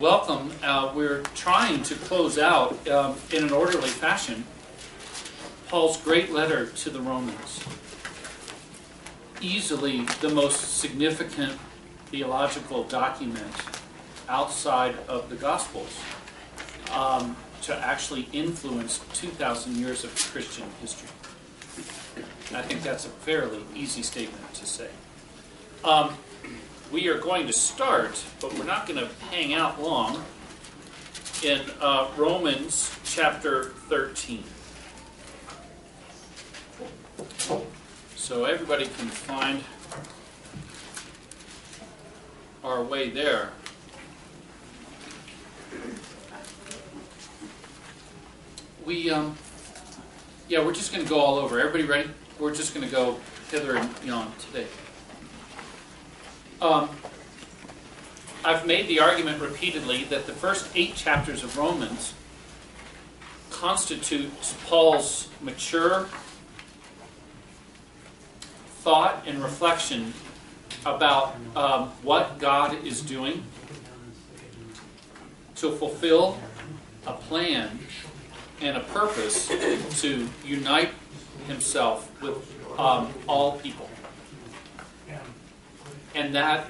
Welcome. We're trying to close out in an orderly fashion Paul's great letter to the Romans. Easily the most significant theological document outside of the Gospels to actually influence 2,000 years of Christian history. And I think that's a fairly easy statement to say. We are going to start, but we're not going to hang out long, in Romans chapter 13. So everybody can find our way there. We're just going to go all over. Everybody ready? We're just going to go hither and yon today. I've made the argument repeatedly that the first 8 chapters of Romans constitute Paul's mature thought and reflection about what God is doing to fulfill a plan and a purpose to unite himself with all people. And that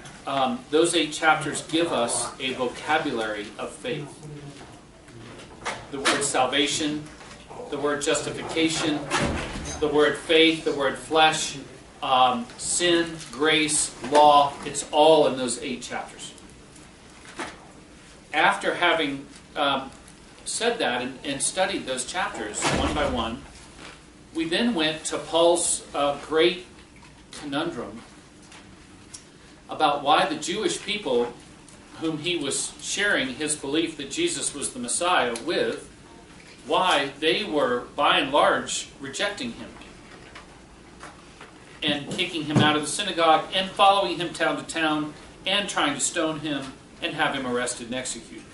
those 8 chapters give us a vocabulary of faith. The word salvation, the word justification, the word faith, the word flesh, sin, grace, law, it's all in those 8 chapters. After having said that and studied those chapters one by one, we then went to Paul's great conundrum about why the Jewish people whom he was sharing his belief that Jesus was the Messiah with, why they were, by and large, rejecting him and kicking him out of the synagogue and following him town to town and trying to stone him and have him arrested and executed.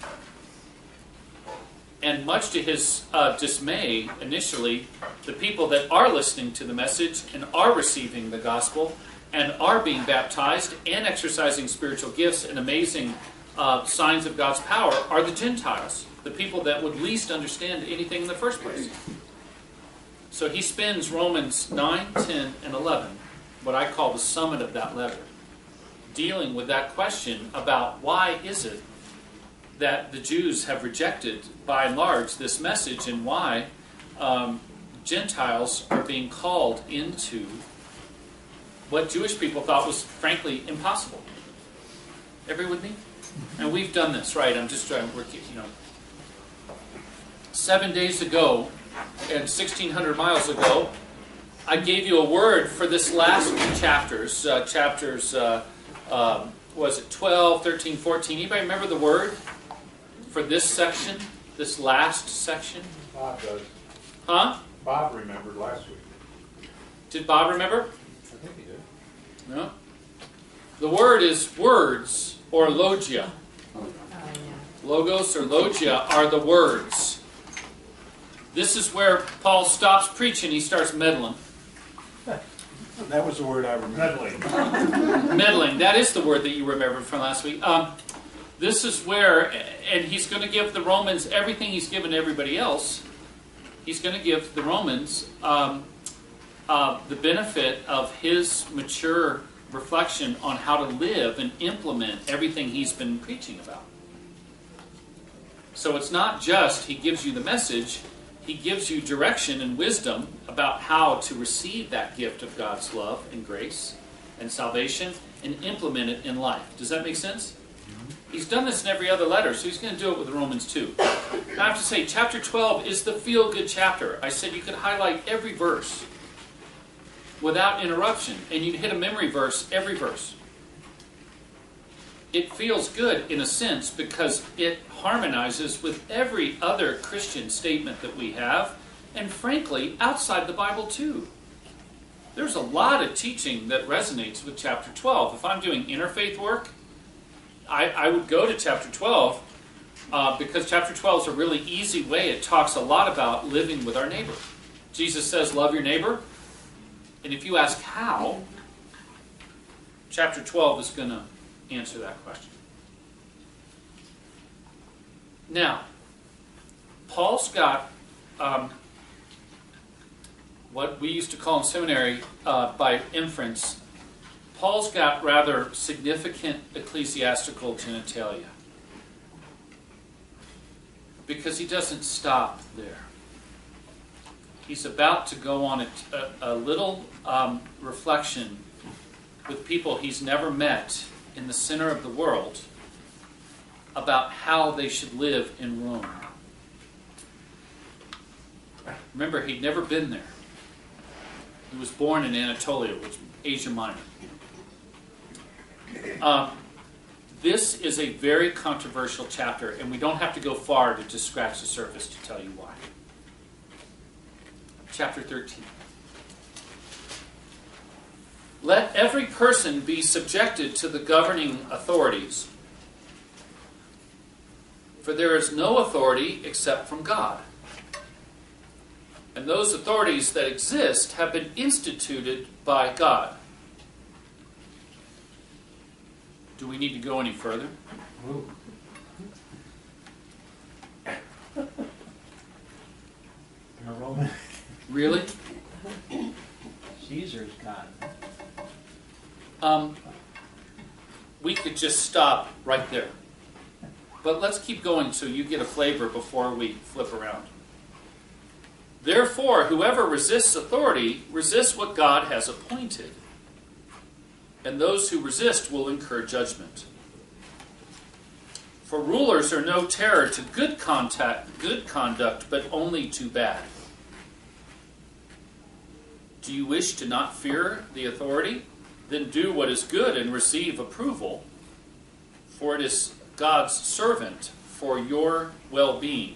And much to his dismay, initially, the people that are listening to the message and are receiving the gospel and are being baptized and exercising spiritual gifts and amazing signs of God's power are the Gentiles, the people that would least understand anything in the first place. So he spends Romans 9, 10, and 11, what I call the summit of that letter, dealing with that question about why is it that the Jews have rejected, by and large, this message, and why Gentiles are being called into what Jewish people thought was, frankly, impossible. Everybody with me? And we've done this, right? I'm just trying to work it, 7 days ago, and 1,600 miles ago, I gave you a word for this last chapters. Was it 12, 13, 14? Anybody remember the word for this section, this last section? Bob does. Huh? Bob remembered last week. Did Bob remember? I think he did. No. The word is words, or logia. Logos or logia are the words. This is where Paul stops preaching, he starts meddling. That was the word I remembered. Meddling, that is the word that you remembered from last week. This is where, and he's going to give the Romans everything he's given everybody else. He's going to give the Romans the benefit of his mature reflection on how to live and implement everything he's been preaching about. So it's not just he gives you the message, he gives you direction and wisdom about how to receive that gift of God's love and grace and salvation and implement it in life. Does that make sense? He's done this in every other letter, so he's going to do it with Romans 2. Now I have to say, chapter 12 is the feel-good chapter. I said you could highlight every verse without interruption, and you'd hit a memory verse every verse. It feels good in a sense because it harmonizes with every other Christian statement that we have, and frankly, outside the Bible too. There's a lot of teaching that resonates with chapter 12. If I'm doing interfaith work, I would go to chapter 12 because chapter 12 is a really easy way. It talks a lot about living with our neighbor. Jesus says, love your neighbor. And if you ask how, chapter 12 is going to answer that question. Now, Paul's got what we used to call in seminary, by inference, Paul's got rather significant ecclesiastical genitalia. Because he doesn't stop there. He's about to go on a little reflection with people he's never met in the center of the world about how they should live in Rome. Remember, he'd never been there. He was born in Anatolia, which is Asia Minor. This is a very controversial chapter, and we don't have to go far to just scratch the surface to tell you why. Chapter 13. Let every person be subjected to the governing authorities, for there is no authority except from God. And those authorities that exist have been instituted by God. Do we need to go any further? Really? Caesar's God. We could just stop right there. But let's keep going so you get a flavor before we flip around. Therefore, whoever resists authority resists what God has appointed. And those who resist will incur judgment. For rulers are no terror to good conduct, but only to bad. Do you wish to not fear the authority? Then do what is good and receive approval, for it is God's servant for your well-being.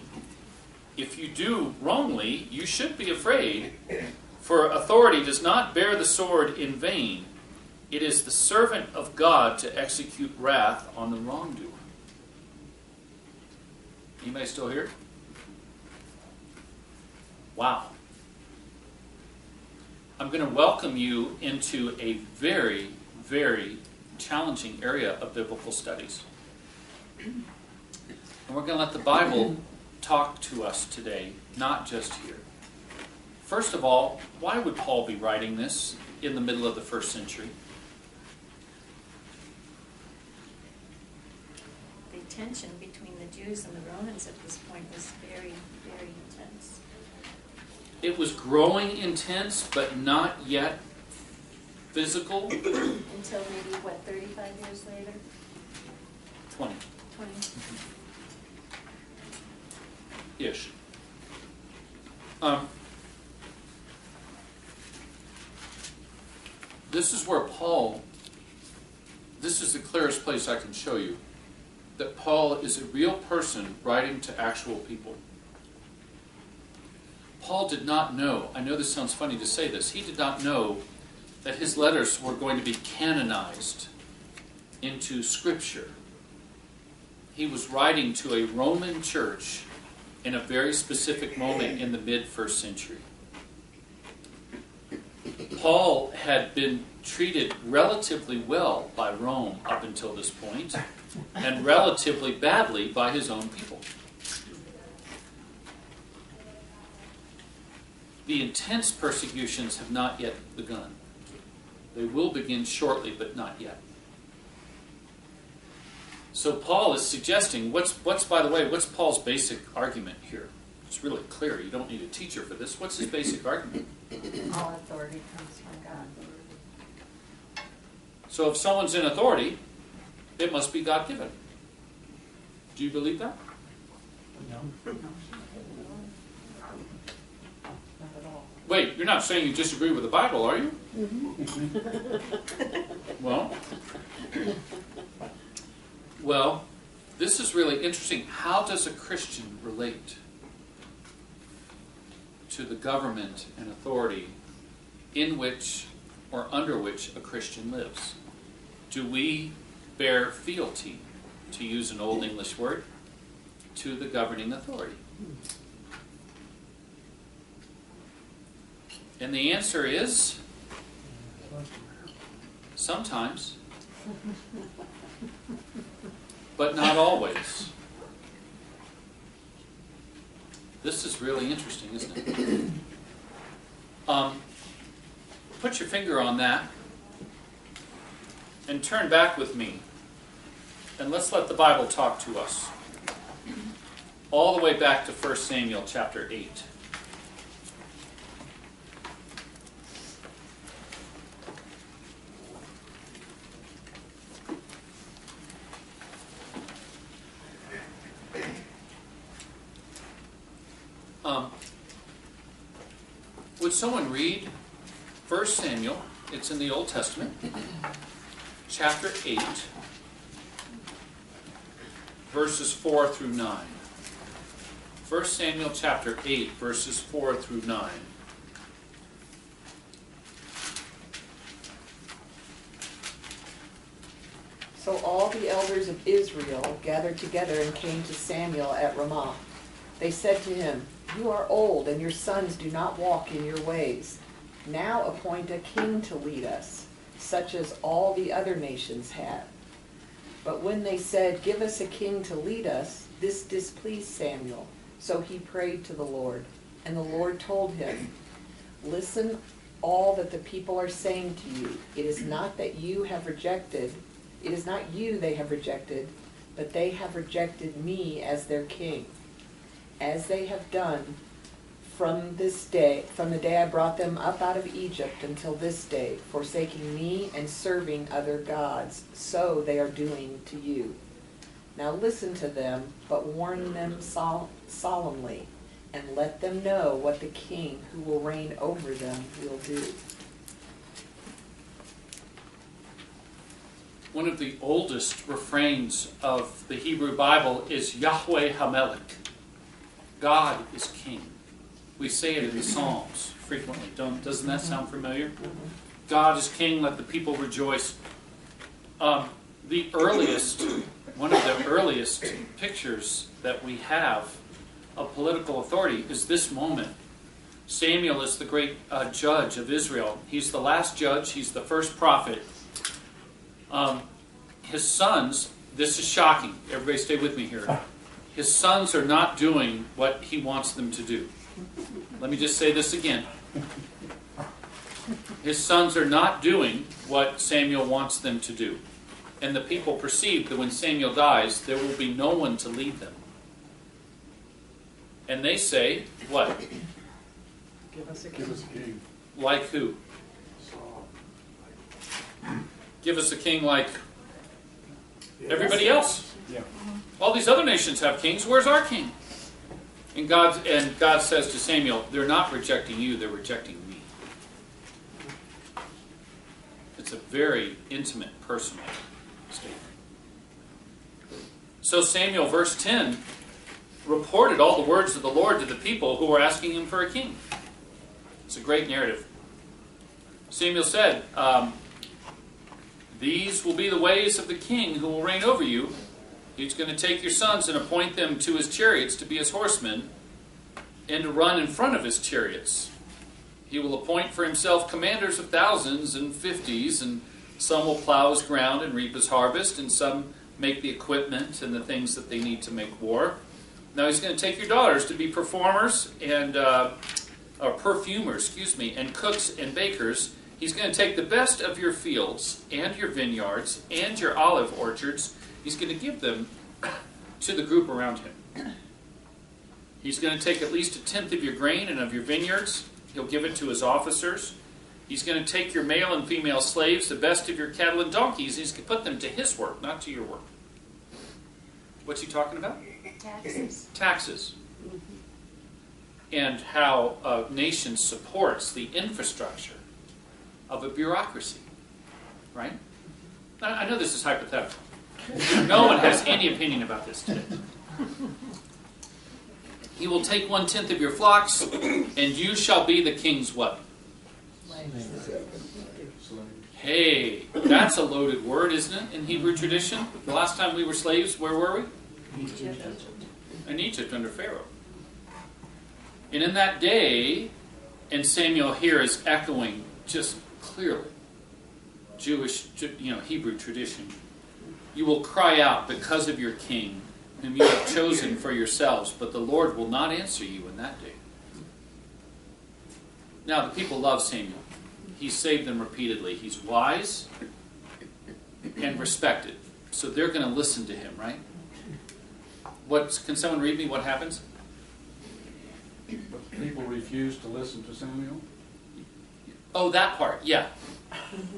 If you do wrongly, you should be afraid, for authority does not bear the sword in vain. It is the servant of God to execute wrath on the wrongdoer. Anybody still here? Wow. I'm going to welcome you into a very, very challenging area of biblical studies. And we're going to let the Bible talk to us today, not just here. First of all, why would Paul be writing this in the middle of the first century? The tension between the Jews and the Romans at this point was very, very intense. It was growing intense, but not yet physical. Until maybe, 35 years later? 20. 20. Ish. This is where Paul, this is the clearest place I can show you that Paul is a real person writing to actual people. Paul did not know, I know this sounds funny to say this, he did not know that his letters were going to be canonized into Scripture. He was writing to a Roman church in a very specific moment in the mid-first century. Paul had been treated relatively well by Rome up until this point, and relatively badly by his own people. The intense persecutions have not yet begun. They will begin shortly, but not yet. So Paul is suggesting, by the way, what's Paul's basic argument here? It's really clear. You don't need a teacher for this. What's his basic argument? All authority comes from God. So if someone's in authority, it must be God-given. Do you believe that? No. Not at all. Wait, you're not saying you disagree with the Bible, are you? Well, this is really interesting. How does a Christian relate to the government and authority in which or under which a Christian lives? Do we bear fealty, to use an old English word, to the governing authority? And the answer is sometimes, but not always. This is really interesting, isn't it? Put your finger on that and turn back with me. And let's let the Bible talk to us. All the way back to 1 Samuel chapter 8. Would someone read 1 Samuel, it's in the Old Testament, chapter 8, verses 4 through 9. 1 Samuel chapter 8, verses 4 through 9. So all the elders of Israel gathered together and came to Samuel at Ramah. They said to him, "You are old, and your sons do not walk in your ways. Now appoint a king to lead us, such as all the other nations had." But when they said, "Give us a king to lead us," this displeased Samuel. So he prayed to the Lord. And the Lord told him, "Listen, all that the people are saying to you. It is not that you have rejected, it is not you they have rejected, but they have rejected me as their king, as they have done from the day I brought them up out of Egypt until this day, forsaking me and serving other gods. So they are doing to you. Now listen to them, but warn them solemnly, and let them know what the king who will reign over them will do." One of the oldest refrains of the Hebrew Bible is Yahweh HaMelech. God is king. We say it in the Psalms frequently. Doesn't that sound familiar? God is king, let the people rejoice. One of the earliest pictures that we have of political authority is this moment. Samuel is the great judge of Israel. He's the last judge. He's the first prophet. His sons, this is shocking. Everybody stay with me here. His sons are not doing what he wants them to do. Let me just say this again. His sons are not doing what Samuel wants them to do. And the people perceive that when Samuel dies, there will be no one to lead them. And they say, what? Give us a king. Give us a king. Like who? Saul. Give us a king like everybody else. Yeah. All these other nations have kings. Where's our king? And God says to Samuel, they're not rejecting you, they're rejecting me. It's a very intimate, personal statement. So Samuel, verse 10, reported all the words of the Lord to the people who were asking him for a king. It's a great narrative. Samuel said, "These will be the ways of the king who will reign over you. He's going to take your sons and appoint them to his chariots to be his horsemen and to run in front of his chariots. He will appoint for himself commanders of thousands and 50s, and some will plow his ground and reap his harvest, and some make the equipment and the things that they need to make war. Now he's going to take your daughters to be performers and perfumers, and cooks and bakers. He's going to take the best of your fields and your vineyards and your olive orchards. He's going to give them to the group around him. He's going to take at least 1/10 of your grain and of your vineyards. He'll give it to his officers. He's going to take your male and female slaves, the best of your cattle and donkeys. He's going to put them to his work, not to your work." What's he talking about? Taxes. Taxes. And how a nation supports the infrastructure of a bureaucracy. Right? Now, I know this is hypothetical. No one has any opinion about this today. He will take 1/10 of your flocks, and you shall be the king's what? Hey, that's a loaded word, isn't it, in Hebrew tradition? The last time we were slaves, where were we? In Egypt, under Pharaoh. And in that day, and Samuel here is echoing just clearly Jewish, Hebrew tradition. You will cry out because of your king, whom you have chosen for yourselves, but the Lord will not answer you in that day. Now, the people love Samuel. He saved them repeatedly. He's wise and respected. So they're going to listen to him, right? Can someone read me what happens? But people refused to listen to Samuel. Oh, that part, yeah.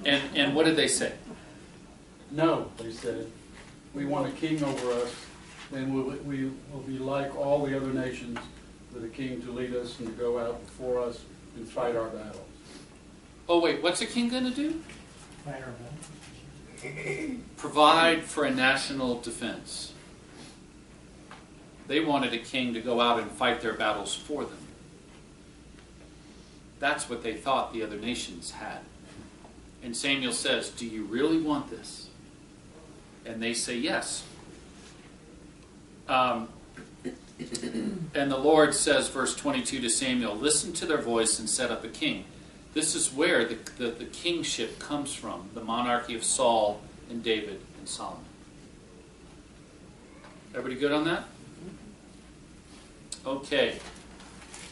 And what did they say? No, they said, we want a king over us, then we will be like all the other nations, with a king to lead us and to go out before us and fight our battles. Oh, wait, what's a king going to do? Provide for a national defense. They wanted a king to go out and fight their battles for them. That's what they thought the other nations had. And Samuel says, do you really want this? And they say yes. And the Lord says, verse 22 to Samuel, listen to their voice and set up a king. This is where the kingship comes from, the monarchy of Saul and David and Solomon. Everybody good on that? Okay.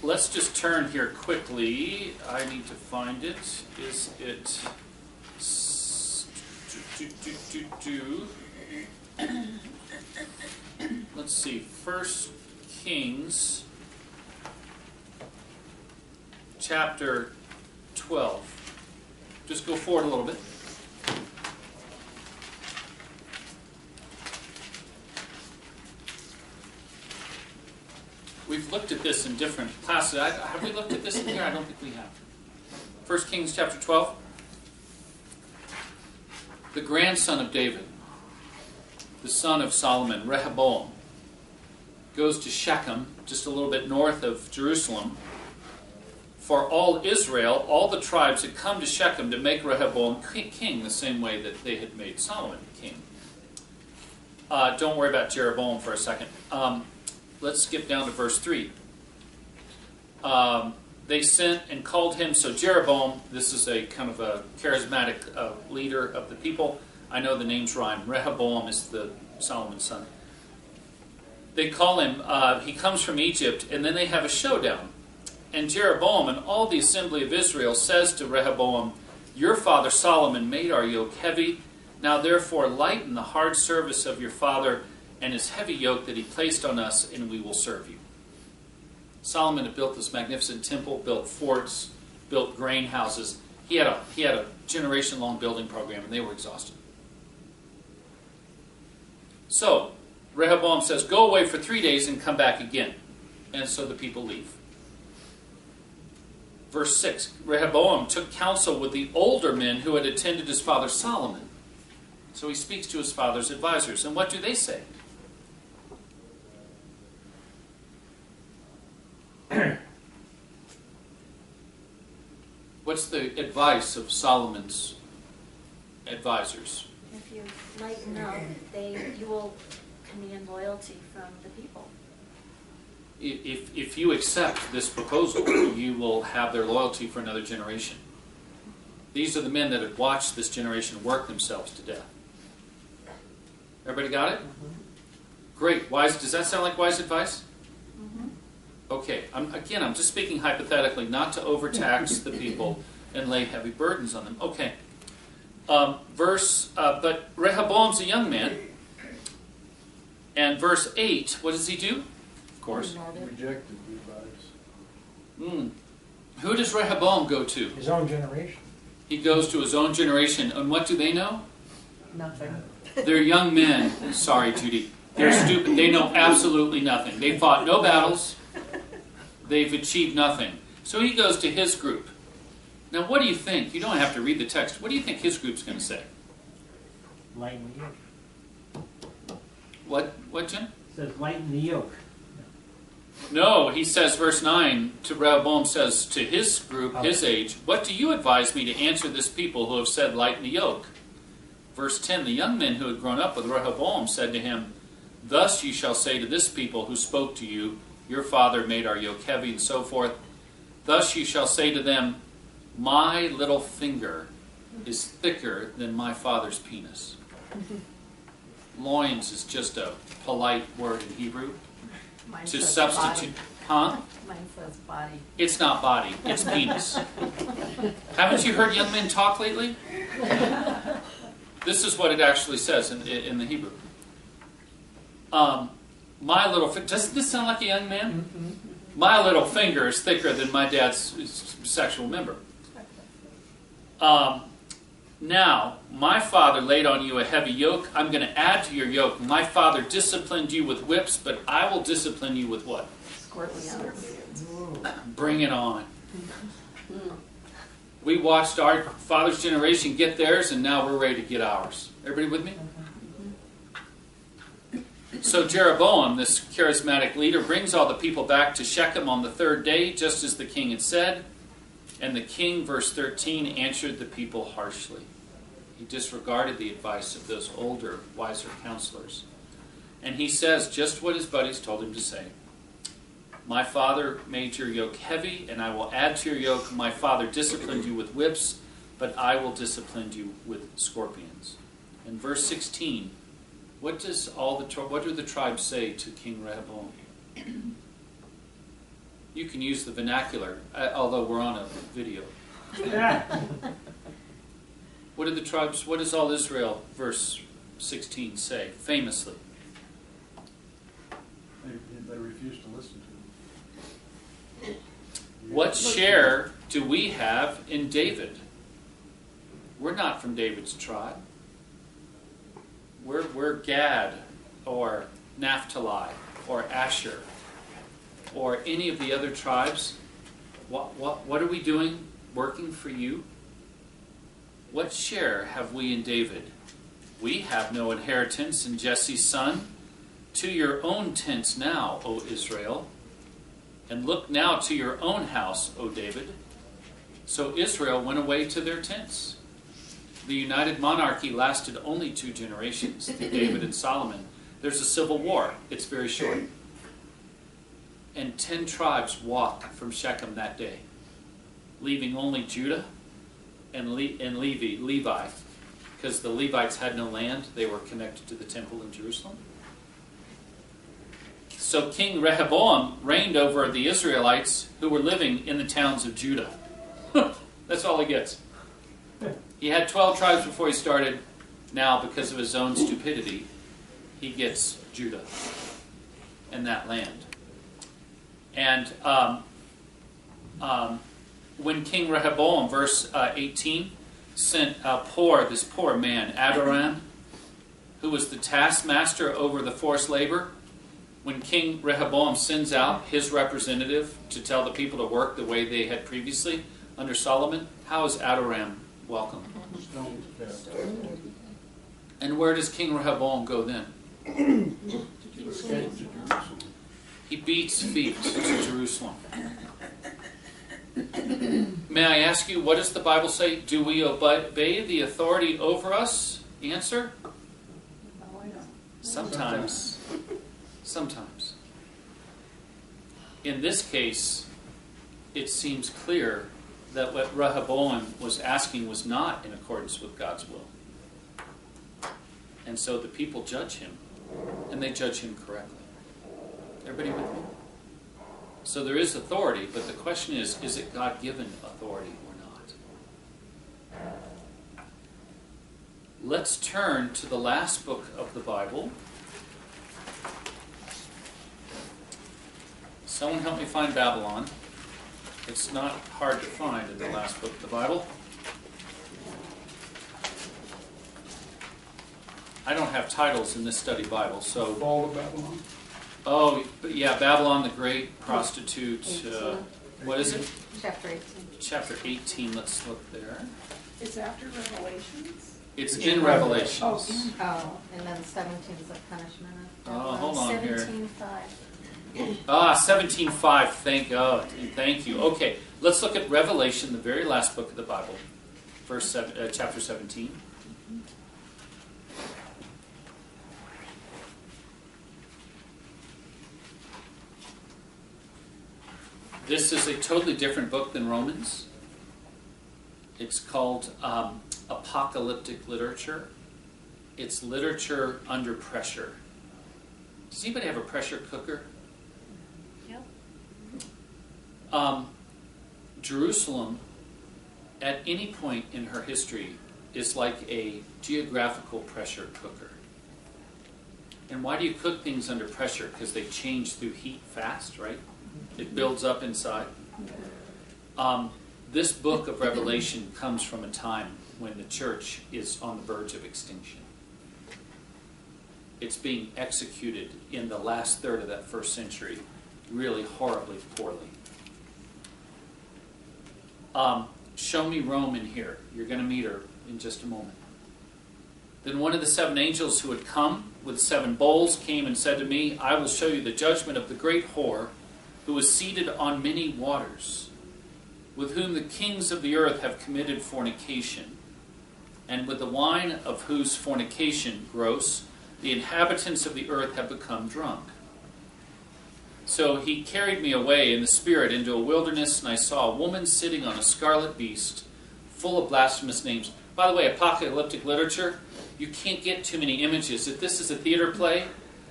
Let's just turn here quickly. I need to find it. Is it... Let's see. 1 Kings chapter 12. Just go forward a little bit. We've looked at this in different classes. Have we looked at this in here? I don't think we have. 1 Kings chapter 12. The grandson of David, the son of Solomon, Rehoboam, goes to Shechem, just a little bit north of Jerusalem. For all Israel, all the tribes had come to Shechem to make Rehoboam king, the same way that they had made Solomon king. Don't worry about Jeroboam for a second. Let's skip down to verse 3. They sent and called him. So Jeroboam, this is a kind of a charismatic leader of the people. I know the names rhyme. Rehoboam is the Solomon's son. They call him, he comes from Egypt, and then they have a showdown. And Jeroboam and all the assembly of Israel says to Rehoboam, your father Solomon made our yoke heavy. Now therefore lighten the hard service of your father and his heavy yoke that he placed on us, and we will serve you. Solomon had built this magnificent temple, built forts, built grain houses. He had a generation-long building program, and they were exhausted. So Rehoboam says, go away for 3 days and come back again. And so the people leave. Verse 6, Rehoboam took counsel with the older men who had attended his father Solomon. So he speaks to his father's advisors. And what do they say? What's the advice of Solomon's advisors? If you lighten up, you will command loyalty from the people. If you accept this proposal, you will have their loyalty for another generation. These are the men that have watched this generation work themselves to death. Everybody got it? Mm-hmm. Great. Wise. Does that sound like wise advice? Mm-hmm. Okay. I'm just speaking hypothetically, not to overtax the people and lay heavy burdens on them. Okay. But Rehoboam's a young man. And verse 8, what does he do? Of course. Rejected the advice. Who does Rehoboam go to? His own generation. He goes to his own generation. And what do they know? Nothing. They're young men. Sorry, Judy. They're stupid. They know absolutely nothing. They fought no battles. They've achieved nothing. So he goes to his group. Now, what do you think? You don't have to read the text. What do you think his group's going to say? Lighten the yoke. What, Jim? It says lighten the yoke. No, he says, verse 9, to Rehoboam says to his group, his age, what do you advise me to answer this people who have said, lighten the yoke? Verse 10, the young men who had grown up with Rehoboam said to him, thus you shall say to this people who spoke to you, your father made our yoke heavy, and so forth. Thus you shall say to them, my little finger is thicker than my father's penis. Loins is just a polite word in Hebrew Mine to says substitute. body. Huh? Mine says body. It's not body, it's penis. Haven't you heard young men talk lately? This is what it actually says in the Hebrew. My little finger, doesn't this sound like a young man? My little finger is thicker than my dad's sexual member. Now, my father laid on you a heavy yoke. I'm going to add to your yoke. My father disciplined you with whips, but I will discipline you with what? Scorpions. Bring it on. We watched our father's generation get theirs, and now we're ready to get ours. Everybody with me? So Jeroboam, this charismatic leader, brings all the people back to Shechem on the third day, just as the king had said. And the king, verse 13, answered the people harshly. He disregarded the advice of those older, wiser counselors. And he says just what his buddies told him to say. My father made your yoke heavy, and I will add to your yoke. My father disciplined you with whips, but I will discipline you with scorpions. In verse 16, what do the tribes say to King Rehoboam? You can use the vernacular, although we're on a video. What does all Israel, verse 16, say, famously? They refuse to listen to him. What share do we have in David? We're not from David's tribe. We're Gad, or Naphtali, or Asher, or any of the other tribes. What are we doing working for you? What share have we in David? We have no inheritance in Jesse's son. To your own tents now, O Israel, and look now to your own house, O David. So Israel went away to their tents. The united monarchy lasted only 2 generations, through David and Solomon. There's a civil war. It's very short. And 10 tribes walked from Shechem that day, leaving only Judah and Levi, because the Levites had no land. They were connected to the temple in Jerusalem. So King Rehoboam reigned over the Israelites who were living in the towns of Judah. That's all he gets. He had 12 tribes before he started. Now, because of his own stupidity, he gets Judah and that land. And when King Rehoboam, verse 18, sent this poor man, Adoram, who was the taskmaster over the forced labor, when King Rehoboam sends out his representative to tell the people to work the way they had previously under Solomon, how is Adoram welcomed? Stones cast. And where does King Rehoboam go then? To escape to Jerusalem. He beats feet to Jerusalem. May I ask you, what does the Bible say? Do we obey the authority over us? Answer? Sometimes. Sometimes. In this case, it seems clear that what Rehoboam was asking was not in accordance with God's will. And so the people judge him, and they judge him correctly. Everybody with me? So there is authority, but the question is it God-given authority or not? Let's turn to the last book of the Bible. Someone help me find Babylon. It's not hard to find in the last book of the Bible. I don't have titles in this study Bible, so... Fall of Babylon? Oh, yeah, Babylon the Great, prostitute. What is it? Chapter 18. Chapter 18, let's look there. It's after Revelations? It's in Revelations. Oh, and then 17 is a punishment of Oh, hold on here. 17:5. 17:5, thank God, and thank you. Okay, let's look at Revelation, the very last book of the Bible, chapter 17. This is a totally different book than Romans. It's called apocalyptic literature. It's literature under pressure. Does anybody have a pressure cooker? Yep. Jerusalem, at any point in her history, is like a geographical pressure cooker. And why do you cook things under pressure? Because they change through heat fast, right? It builds up inside. This book of Revelation comes from a time when the church is on the verge of extinction. It's being executed in the last third of that first century, really horribly poorly. Show me Rome in here. You're going to meet her in just a moment. Then one of the 7 angels who had come with 7 bowls came and said to me, I will show you the judgment of the great whore who was seated on many waters, with whom the kings of the earth have committed fornication, and with the wine of whose fornication, gross, the inhabitants of the earth have become drunk. So he carried me away in the Spirit into a wilderness, and I saw a woman sitting on a scarlet beast, full of blasphemous names. By the way, apocalyptic literature, you can't get too many images. If this is a theater play,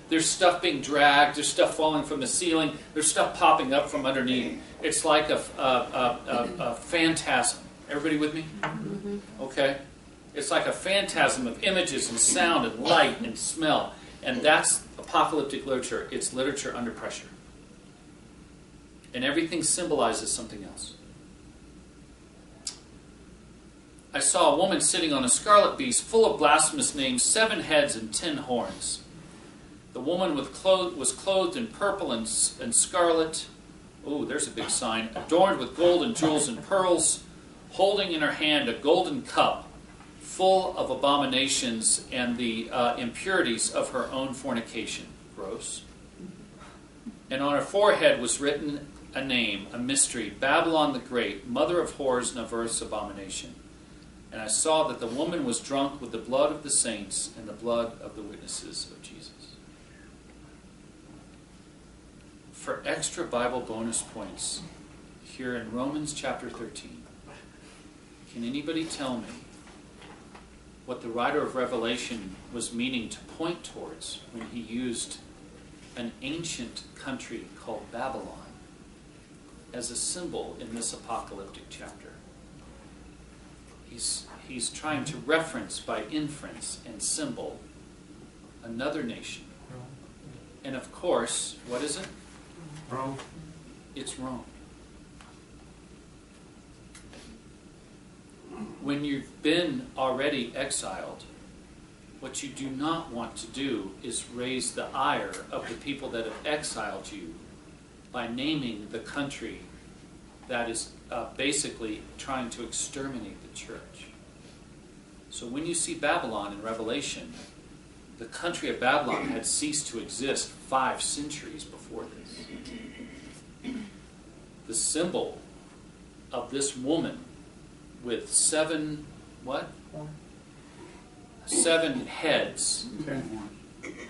there's stuff being dragged, there's stuff falling from the ceiling, there's stuff popping up from underneath. It's like a phantasm. Everybody with me? Okay? It's like a phantasm of images and sound and light and smell. And that's apocalyptic literature. It's literature under pressure. And everything symbolizes something else. I saw a woman sitting on a scarlet beast, full of blasphemous names, 7 heads and 10 horns. The woman was clothed in purple and scarlet. Oh, there's a big sign. Adorned with gold and jewels and pearls, holding in her hand a golden cup full of abominations and the impurities of her own fornication. Gross. And on her forehead was written a name, a mystery, Babylon the Great, mother of whores and of earth's abomination. And I saw that the woman was drunk with the blood of the saints and the blood of the witnesses of Jesus. For extra Bible bonus points, here in Romans chapter 13, can anybody tell me what the writer of Revelation was meaning to point towards when he used an ancient country called Babylon as a symbol in this apocalyptic chapter? He's trying to reference by inference and symbol another nation. And of course, what is it? Rome. It's Rome. When you've been already exiled, what you do not want to do is raise the ire of the people that have exiled you by naming the country that is basically trying to exterminate the church. So when you see Babylon in Revelation, the country of Babylon had ceased to exist 5 centuries before this. The symbol of this woman with 7, what? 7 heads. 10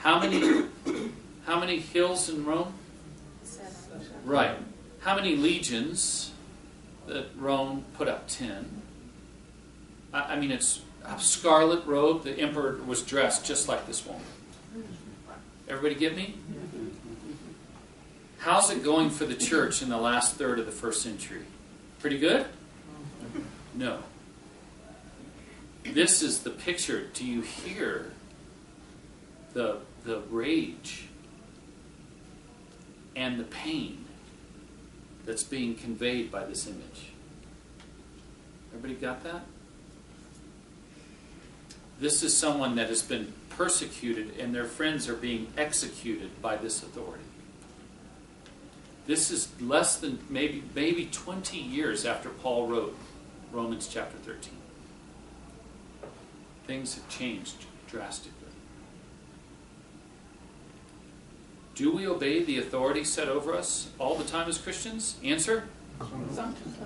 horns. How many hills in Rome? 7. Right. How many legions that Rome put up? 10. I mean, it's a scarlet robe. The emperor was dressed just like this woman. Everybody get me? How's it going for the church in the last third of the first century? Pretty good? No. This is the picture. Do you hear the rage and the pain that's being conveyed by this image? Everybody got that? This is someone that has been persecuted and their friends are being executed by this authority. This is less than maybe 20 years after Paul wrote Romans chapter 13. Things have changed drastically. Do we obey the authority set over us all the time as Christians? Answer?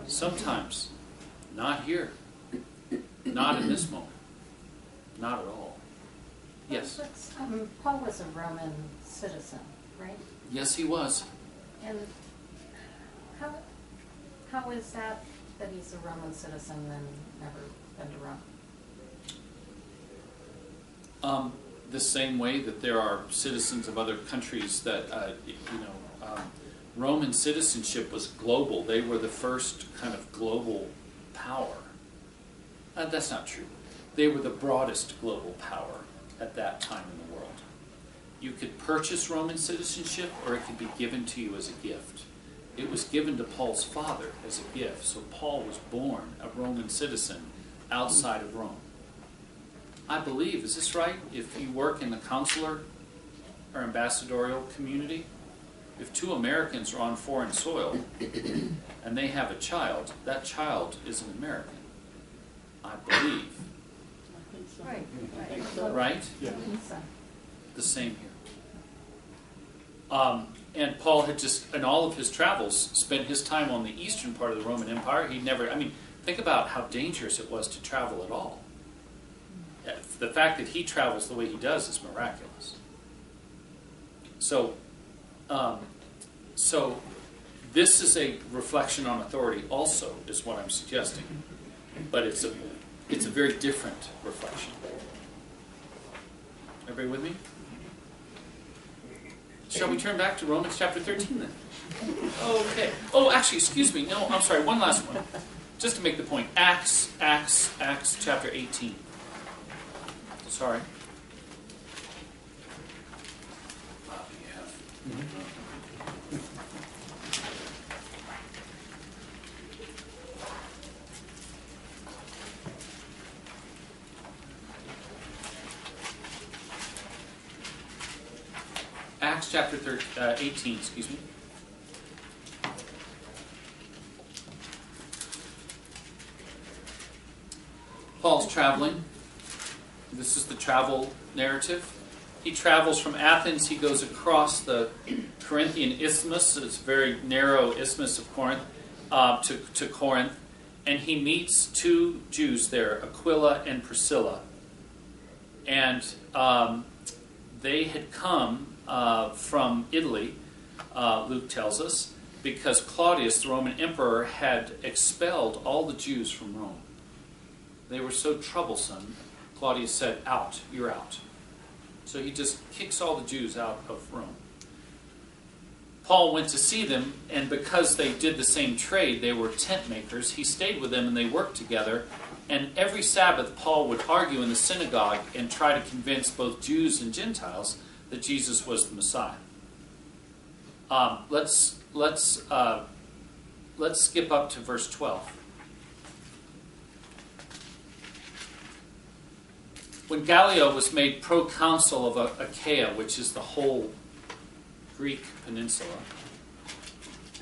Sometimes. Not here. Not in this moment. Not at all. Yes? Paul was a Roman citizen, right? Yes, he was. And how is that he's a Roman citizen and never been to The same way that there are citizens of other countries that, Roman citizenship was global. They were the first kind of global power. That's not true. They were the broadest global power at that time in the world. You could purchase Roman citizenship, or it could be given to you as a gift. It was given to Paul's father as a gift, so Paul was born a Roman citizen outside of Rome. I believe, is this right? If you work in the consular or ambassadorial community, if two Americans are on foreign soil and they have a child, that child is an American. I believe. Right, Right? Yeah. The same here. And Paul had just, in all of his travels, spent his time on the eastern part of the Roman Empire. He never, think about how dangerous it was to travel at all. The fact that he travels the way he does is miraculous. So this is a reflection on authority also, is what I'm suggesting. But it's a very different reflection. Everybody with me? Shall we turn back to Romans chapter 13 then? Okay. Oh, actually, excuse me. No, I'm sorry. One last one. Just to make the point. Acts chapter 18. Sorry. Acts chapter 18, excuse me. Paul's traveling. This is the travel narrative. He travels from Athens. He goes across the Corinthian isthmus. It's a very narrow isthmus of Corinth, to Corinth. And he meets two Jews there, Aquila and Priscilla. And they had come from Italy, Luke tells us, because Claudius, the Roman emperor, had expelled all the Jews from Rome. They were so troublesome, Claudius said, out, you're out. So he just kicks all the Jews out of Rome. Paul went to see them, and because they did the same trade, they were tent makers, he stayed with them and they worked together. And every Sabbath, Paul would argue in the synagogue and try to convince both Jews and Gentiles that Jesus was the Messiah. Let's skip up to verse 12. When Gallio was made proconsul of Achaia, which is the whole Greek peninsula,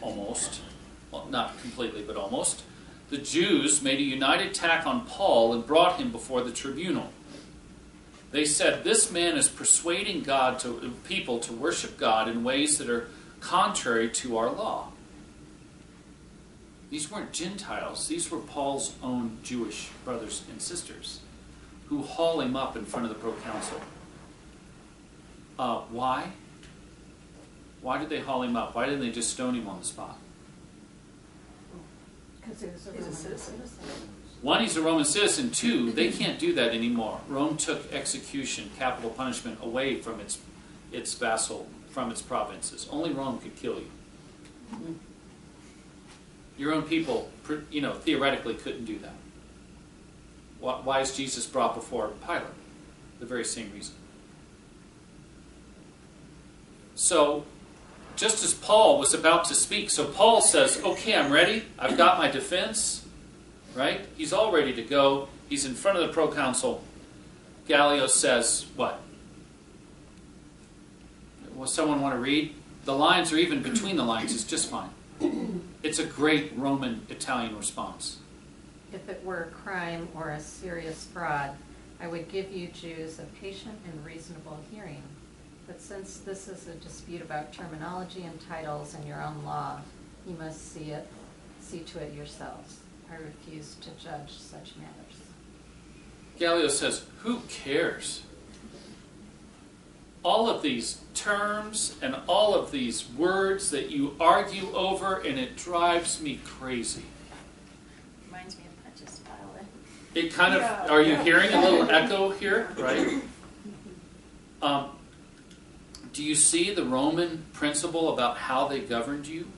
almost, well, not completely, but almost, the Jews made a united attack on Paul and brought him before the tribunal. They said, this man is persuading people to worship God in ways that are contrary to our law. These weren't Gentiles. These were Paul's own Jewish brothers and sisters who haul him up in front of the proconsul. Why? Why did they haul him up? Why didn't they just stone him on the spot? Because he was a Roman citizen. One, he's a Roman citizen. Two, they can't do that anymore. Rome took execution, capital punishment, away from its vassal, from its provinces. Only Rome could kill you. Your own people, theoretically couldn't do that. Why is Jesus brought before Pilate? The very same reason. So, just as Paul was about to speak, so Paul says, okay, I'm ready. I've got my defense. Right? He's all ready to go. He's in front of the proconsul. Gallio says, what? Will someone want to read? The lines are even between the lines. It's just fine. It's a great Roman-Italian response. If it were a crime or a serious fraud, I would give you Jews a patient and reasonable hearing. But since this is a dispute about terminology and titles and your own law, you must see to it yourselves. I refuse to judge such matters. Gallio says, who cares? All of these terms and all of these words that you argue over, and it drives me crazy. Reminds me of Pontius Pilate. It kind of, Yeah. are you hearing a little echo here? Right? Do you see the Roman principle about how they governed you?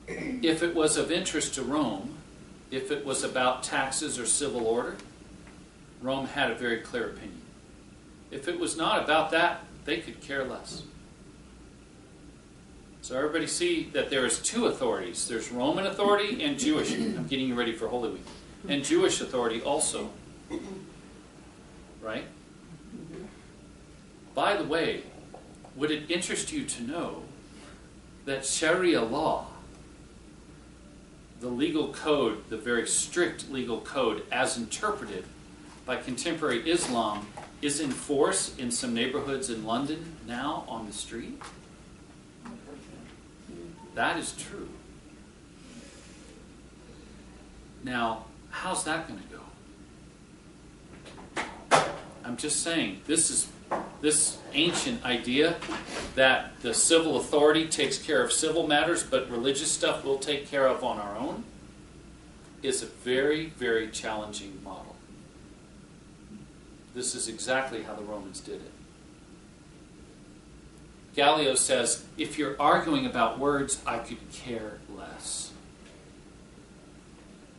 If it was of interest to Rome, if it was about taxes or civil order, Rome had a very clear opinion. If it was not about that, they could care less. So everybody see that there is two authorities. There's Roman authority and Jewish. I'm getting you ready for Holy Week. And Jewish authority also. Right? By the way, would it interest you to know that Sharia law, the legal code, the very strict legal code as interpreted by contemporary Islam, is in force in some neighborhoods in London now on the street? That is true. Now, how's that going to go? I'm just saying, this ancient idea that the civil authority takes care of civil matters, but religious stuff we'll take care of on our own, is a very, very challenging model. This is exactly how the Romans did it. Gallio says, if you're arguing about words, I could care less.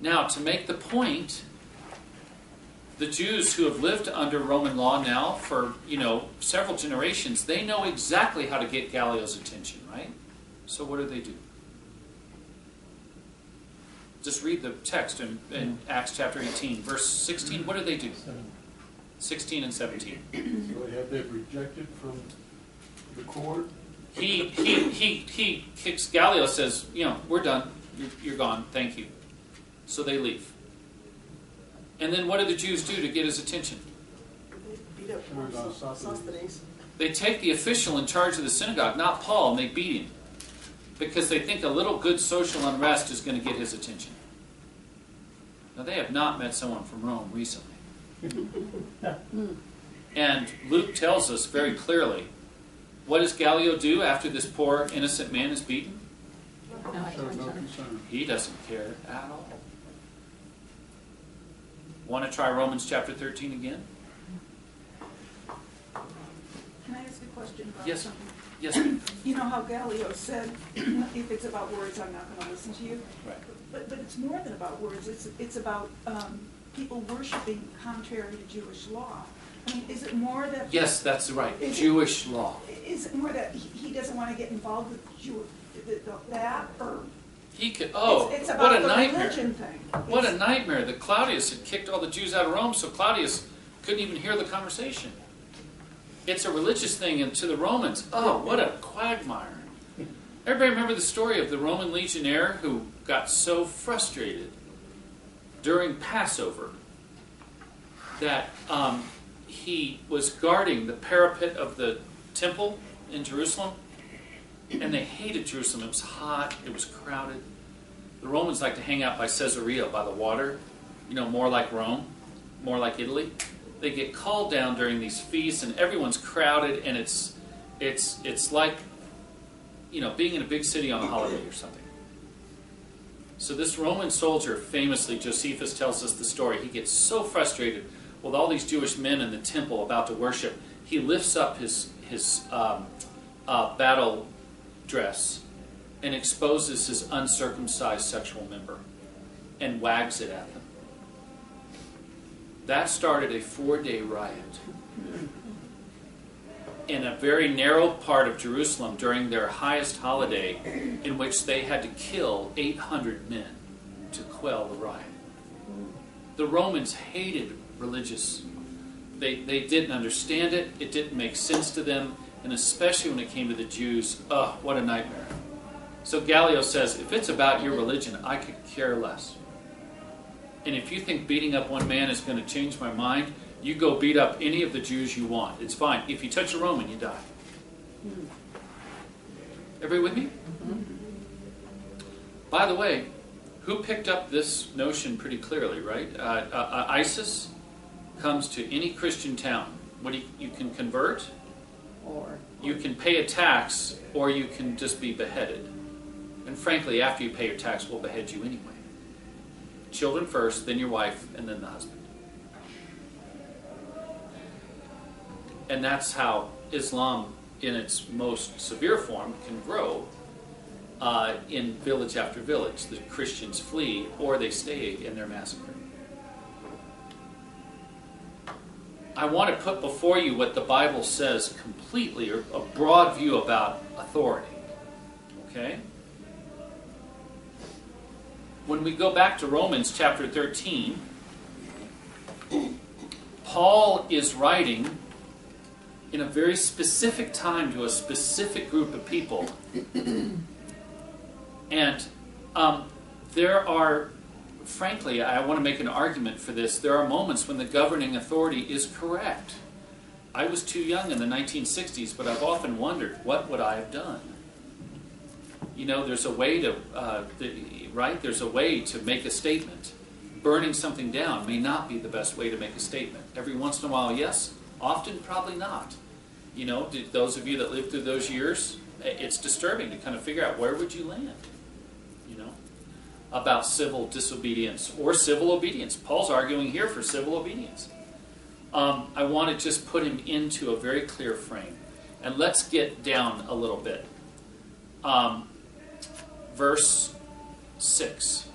Now, to make the point, the Jews who have lived under Roman law now for, several generations, they know exactly how to get Gallio's attention, right? So what do? Just read the text in Acts chapter 18, verse 16. What do? 16 and 17. So have they rejected from the court? He kicks Gallio, says, we're done. You're gone. Thank you. So they leave. And then what do the Jews do to get his attention? Beat up Sosthenes. They take the official in charge of the synagogue, not Paul, and they beat him. Because they think a little good social unrest is going to get his attention. Now, they have not met someone from Rome recently. And Luke tells us very clearly, what does Gallio do after this poor innocent man is beaten? Shows no concern. He doesn't care at all. Want to try Romans chapter 13 again? Can I ask a question about Yes. something? Yes, ma'am. You know how Gallio said, if it's about words, I'm not going to listen to you? Right. But it's more than about words. It's about people worshiping contrary to Jewish law. I mean, is it more that... Yes, that's right. Jewish law. Is it more that he doesn't want to get involved with that, or... He could. It's What about a the nightmare! religion thing. What a nightmare! That Claudius had kicked all the Jews out of Rome, so Claudius couldn't even hear the conversation. It's a religious thing, and to the Romans, what a quagmire! Everybody remember the story of the Roman legionnaire who got so frustrated during Passover that he was guarding the parapet of the temple in Jerusalem, and they hated Jerusalem. It was hot, it was crowded. The Romans like to hang out by Caesarea, by the water, more like Rome, more like Italy. They get called down during these feasts, and everyone's crowded, and it's like, being in a big city on a holiday or something. So this Roman soldier, famously, Josephus tells us the story, he gets so frustrated with all these Jewish men in the temple about to worship, he lifts up his battle dress and exposes his uncircumcised sexual member and wags it at them. That started a 4-day riot in a very narrow part of Jerusalem during their highest holiday, in which they had to kill 800 men to quell the riot. The Romans hated religious. They didn't understand it. It didn't make sense to them. And especially when it came to the Jews, what a nightmare. So Gallio says, if it's about your religion, I could care less. And if you think beating up one man is going to change my mind, you go beat up any of the Jews you want. It's fine. If you touch a Roman, you die. Everybody with me? By the way, who picked up this notion pretty clearly, right? ISIS comes to any Christian town. You can convert, Or you can pay a tax, or you can just be beheaded. And frankly, after you pay your tax, we'll behead you anyway. Children first, then your wife, and then the husband. And that's how Islam, in its most severe form, can grow in village after village. The Christians flee, or they stay and they're massacred. I want to put before you what the Bible says completely, or a broad view about authority. Okay? When we go back to Romans chapter 13, Paul is writing in a very specific time to a specific group of people. And there are, frankly, I want to make an argument for this. There are moments when the governing authority is correct. I was too young in the 1960s, but I've often wondered, what would I have done? You know, there's a way to, right? There's a way to make a statement. Burning something down may not be the best way to make a statement. Every once in a while, yes. Often, probably not. You know, those of you that lived through those years, it's disturbing to kind of figure out where would you land, you know, about civil disobedience or civil obedience. Paul's arguing here for civil obedience. I want to just put him into a very clear frame. And let's get down a little bit. Verse 6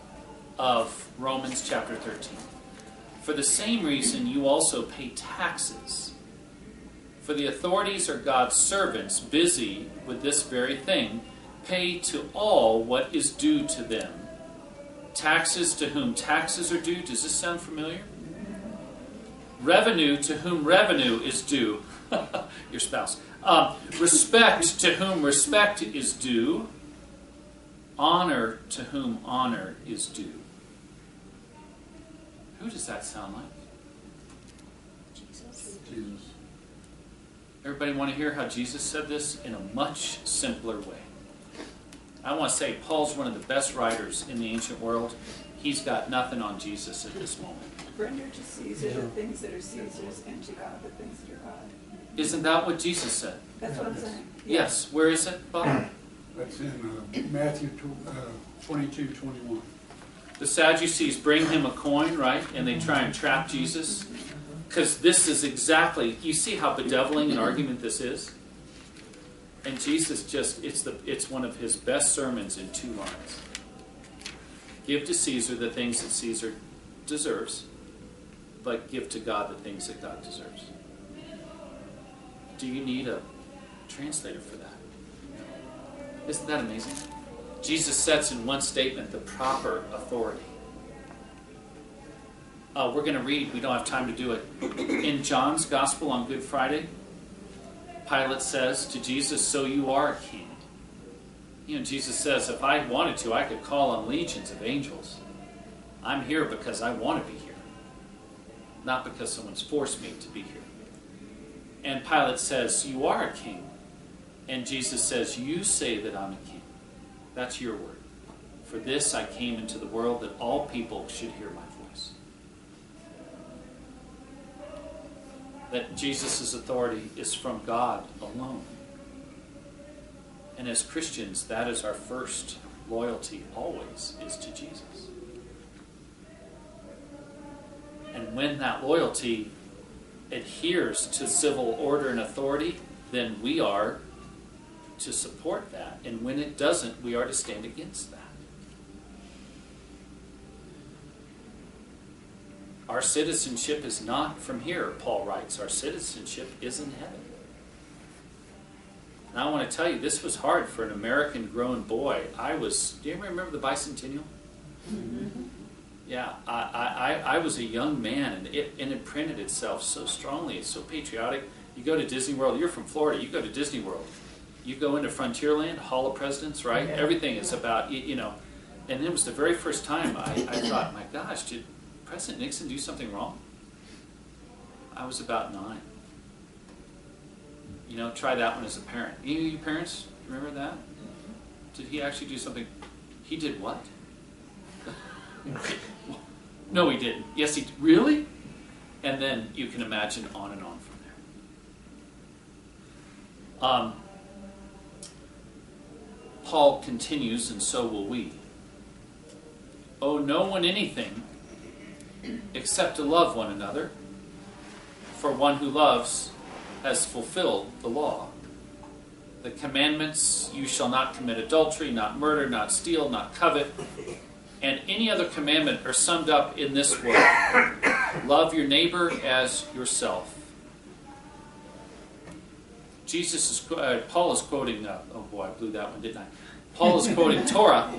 of Romans chapter 13. For the same reason you also pay taxes. For the authorities are God's servants, busy with this very thing. Pay to all what is due to them. Taxes to whom taxes are due. Does this sound familiar? Revenue to whom revenue is due. Your spouse. Respect to whom respect is due. Honor to whom honor is due. Who does that sound like? Jesus. Jesus. Everybody want to hear how Jesus said this in a much simpler way? I want to say Paul's one of the best writers in the ancient world. He's got nothing on Jesus at this moment. Render to Caesar the things that are Caesar's, and to God the things that are God. Isn't that what Jesus said? That's what I'm saying. Yes. Where is it, Bob? That's in Matthew 22:21. The Sadducees bring him a coin, right? And they try and trap Jesus. Because this is exactly, you see how bedeviling an argument this is? And Jesus just, it's one of his best sermons in 2 lines. Give to Caesar the things that Caesar deserves, but give to God the things that God deserves. Do you need a translator for that? Isn't that amazing? Jesus sets in one statement the proper authority. We're going to read, we don't have time to do it. In John's Gospel on Good Friday, Pilate says to Jesus, "So you are a king." You know, Jesus says, if I wanted to, I could call on legions of angels. I'm here because I want to be here, not because someone's forced me to be here. And Pilate says, "You are a king." And Jesus says, "You say that I'm a king." That's your word. For this I came into the world, that all people should hear my voice. That Jesus' authority is from God alone. And as Christians, that is our first loyalty always, is to Jesus. And when that loyalty adheres to civil order and authority, then we are to support that. And when it doesn't, we are to stand against that. Our citizenship is not from here, Paul writes. Our citizenship is in heaven. And I want to tell you, this was hard for an American grown boy. Do you remember the bicentennial? Mm-hmm. Yeah, I was a young man, and it imprinted itself so strongly. It's so patriotic. You go to Disney World. You're from Florida. You go to Disney World. You go into Frontierland, Hall of Presidents, right? Yeah. Everything is about, you know. And it was the very first time I thought, my gosh, did President Nixon do something wrong? I was about 9. You know, try that one as a parent. You parents, remember that? Did he actually do something? He did what? No, he didn't. Yes, he did. Really? And then you can imagine on and on from there. Paul continues, and so will we. Owe no one anything except to love one another. For one who loves has fulfilled the law. The commandments, you shall not commit adultery, not murder, not steal, not covet, and any other commandment are summed up in this word: love your neighbor as yourself. Paul is quoting, oh boy, I blew that one, didn't I? Paul is quoting Torah,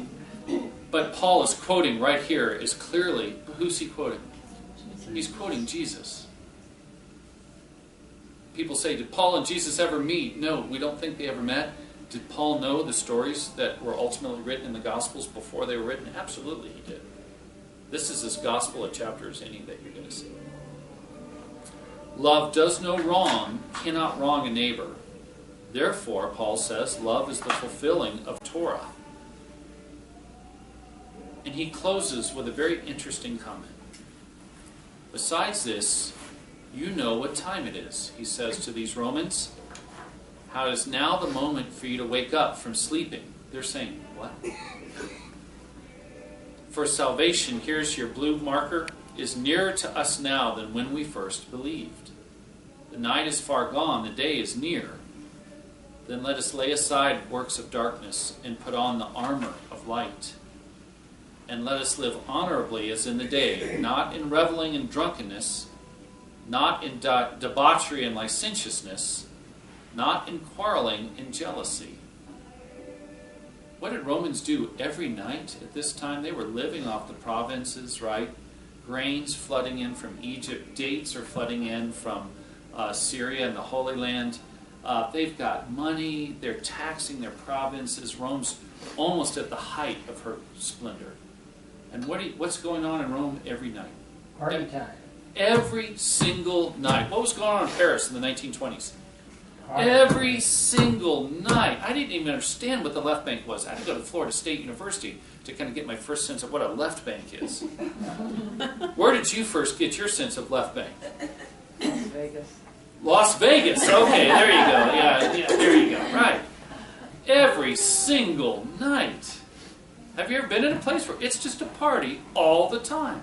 but Paul is quoting right here is clearly, who's he quoting? He's quoting Jesus. People say, did Paul and Jesus ever meet? No, we don't think they ever met. Did Paul know the stories that were ultimately written in the Gospels before they were written? Absolutely he did. This is as gospel a chapter as any that you're going to see. Love does no wrong, cannot wrong a neighbor. Therefore, Paul says, love is the fulfilling of Torah. And he closes with a very interesting comment. Besides this, you know what time it is, he says to these Romans. How is now the moment for you to wake up from sleeping? They're saying, what? For salvation, here's your blue marker, is nearer to us now than when we first believed. The night is far gone, the day is near. Then let us lay aside works of darkness and put on the armor of light. And let us live honorably as in the day, not in reveling and drunkenness, not in debauchery and licentiousness, not in quarreling and jealousy. What did Romans do every night at this time? They were living off the provinces, right? Grains flooding in from Egypt, dates are flooding in from Syria and the Holy Land. They've got money, they're taxing their provinces. Rome's almost at the height of her splendor. And what's going on in Rome every night? Party time. Every single night. What was going on in Paris in the 1920s? Party. Every single night. I didn't even understand what the left bank was. I had to go to Florida State University to kind of get my first sense of what a left bank is. Where did you first get your sense of left bank? Vegas. Las Vegas. Okay, there you go. Yeah, there you go. Right. Every single night. Have you ever been in a place where it's just a party all the time?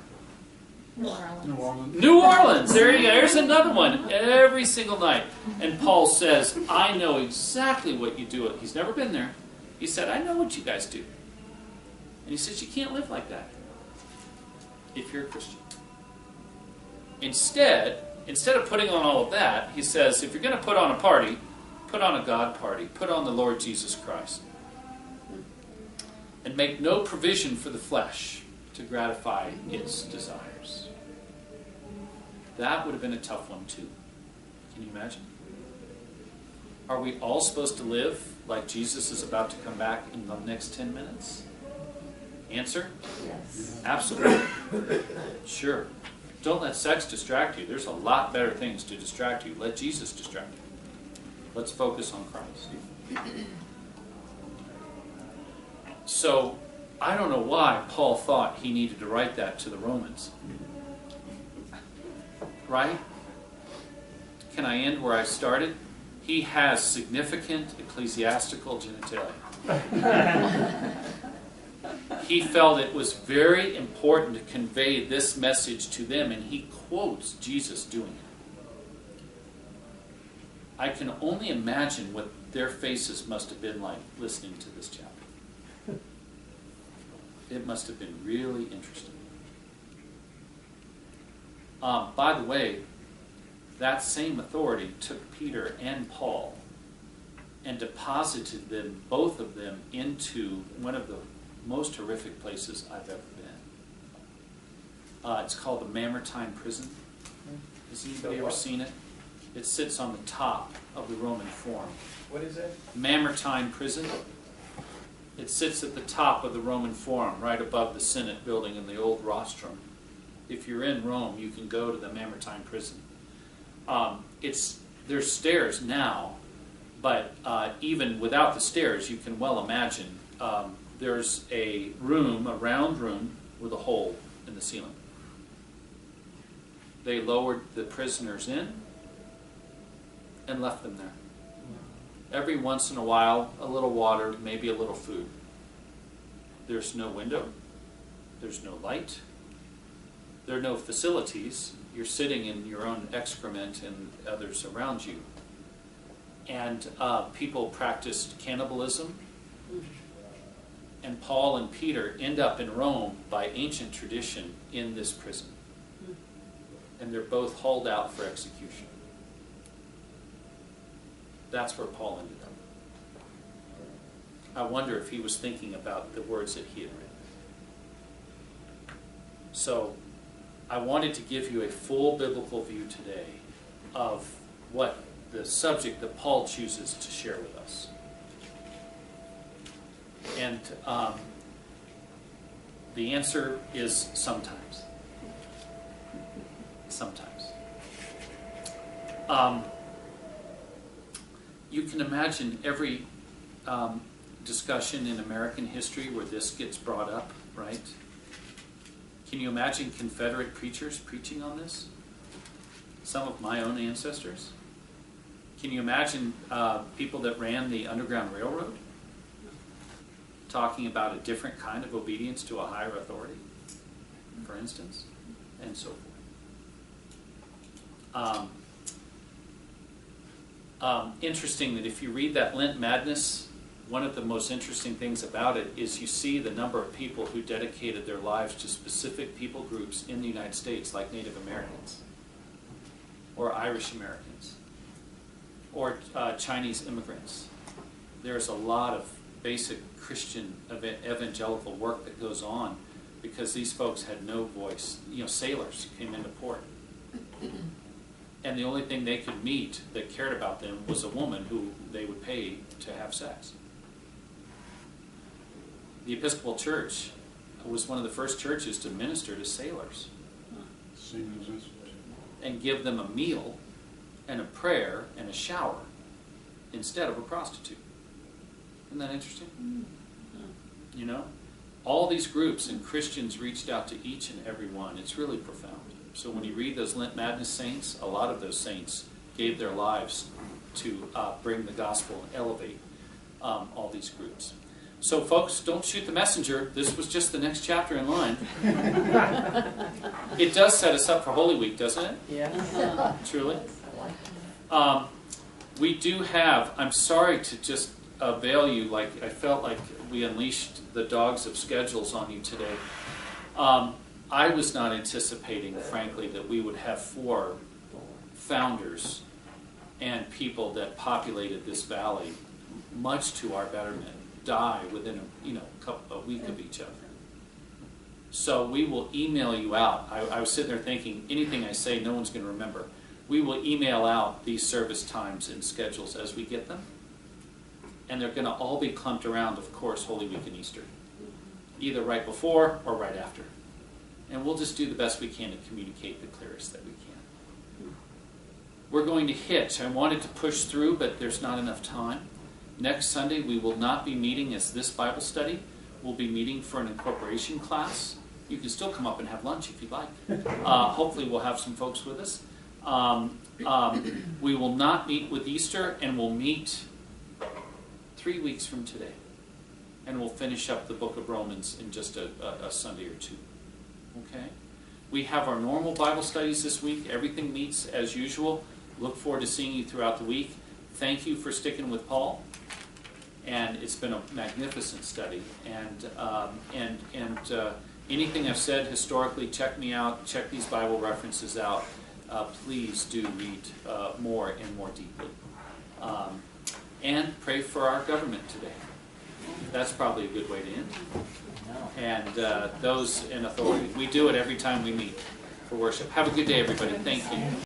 New Orleans. New Orleans. New Orleans. There you go. There's another one. Every single night. And Paul says, I know exactly what you do. He's never been there. He said, I know what you guys do. And he says, you can't live like that if you're a Christian. Instead of putting on all of that, he says, if you're going to put on a party, put on a God party. Put on the Lord Jesus Christ. And make no provision for the flesh to gratify its desires. That would have been a tough one too. Can you imagine? Are we all supposed to live like Jesus is about to come back in the next 10 minutes? Answer? Yes. Absolutely. Sure. Don't let sex distract you. There's a lot better things to distract you. Let Jesus distract you. Let's focus on Christ. So, I don't know why Paul thought he needed to write that to the Romans. Right? Can I end where I started? He has significant ecclesiastical genitalia. He felt it was very important to convey this message to them, and he quotes Jesus doing it. I can only imagine what their faces must have been like listening to this chapter. It must have been really interesting. By the way, that same authority took Peter and Paul and deposited them, both of them, into one of the most horrific places I've ever been. It's called the Mamertine Prison. Has anybody ever seen it? It sits on the top of the Roman Forum. What is that? Mamertine Prison. It sits at the top of the Roman Forum, right above the Senate building in the old rostrum. If you're in Rome, you can go to the Mamertine Prison. There's stairs now, but even without the stairs, you can well imagine there's a round room with a hole in the ceiling. They lowered the prisoners in and left them there. Every once in a while, a little water, maybe a little food. There's no window. There's no light. There are no facilities. You're sitting in your own excrement and others around you. and people practiced cannibalism. And Paul and Peter end up in Rome by ancient tradition in this prison. And they're both hauled out for execution. That's where Paul ended up. I wonder if he was thinking about the words that he had written. So I wanted to give you a full biblical view today of what the subject that Paul chooses to share with us. And the answer is sometimes. Sometimes. You can imagine every discussion in American history where this gets brought up, right? Can you imagine Confederate preachers preaching on this? Some of my own ancestors. Can you imagine people that ran the Underground Railroad talking about a different kind of obedience to a higher authority, for instance, and so forth? Interesting that if you read that Lent Madness, one of the most interesting things about it is you see the number of people who dedicated their lives to specific people groups in the United States, like Native Americans, or Irish Americans, or Chinese immigrants. There's a lot of basic Christian evangelical work that goes on because these folks had no voice. You know, sailors came into port. And the only thing they could meet that cared about them was a woman who they would pay to have sex. The Episcopal Church was one of the first churches to minister to sailors and give them a meal and a prayer and a shower instead of a prostitute. Isn't that interesting? You know? All these groups and Christians reached out to each and every one. It's really profound. So when you read those Lent Madness saints, a lot of those saints gave their lives to bring the gospel and elevate all these groups. So folks, don't shoot the messenger. This was just the next chapter in line. It does set us up for Holy Week, doesn't it? Yeah. Truly. We do have, I'm sorry to just avail you, like I felt like we unleashed the dogs of schedules on you today. I was not anticipating, frankly, that we would have 4 founders and people that populated this valley, much to our betterment, die within a week of each other. So we will email you out. I was sitting there thinking, anything I say, no one's going to remember. We will email out these service times and schedules as we get them. And they're going to all be clumped around, of course, Holy Week and Easter. Either right before or right after. And we'll just do the best we can to communicate the clearest that we can. We're going to hit. I wanted to push through, but there's not enough time. Next Sunday, we will not be meeting as this Bible study. We'll be meeting for an incorporation class. You can still come up and have lunch if you'd like. Hopefully we'll have some folks with us. We will not meet with Easter, and we'll meet 3 weeks from today. And we'll finish up the book of Romans in just a Sunday or 2. Okay? We have our normal Bible studies this week. Everything meets as usual. Look forward to seeing you throughout the week. Thank you for sticking with Paul. And it's been a magnificent study. And anything I've said historically, check me out. Check these Bible references out. Please do read more and more deeply. And pray for our government today. That's probably a good way to end. And those in authority. We do it every time we meet for worship. Have a good day, everybody. Thank you.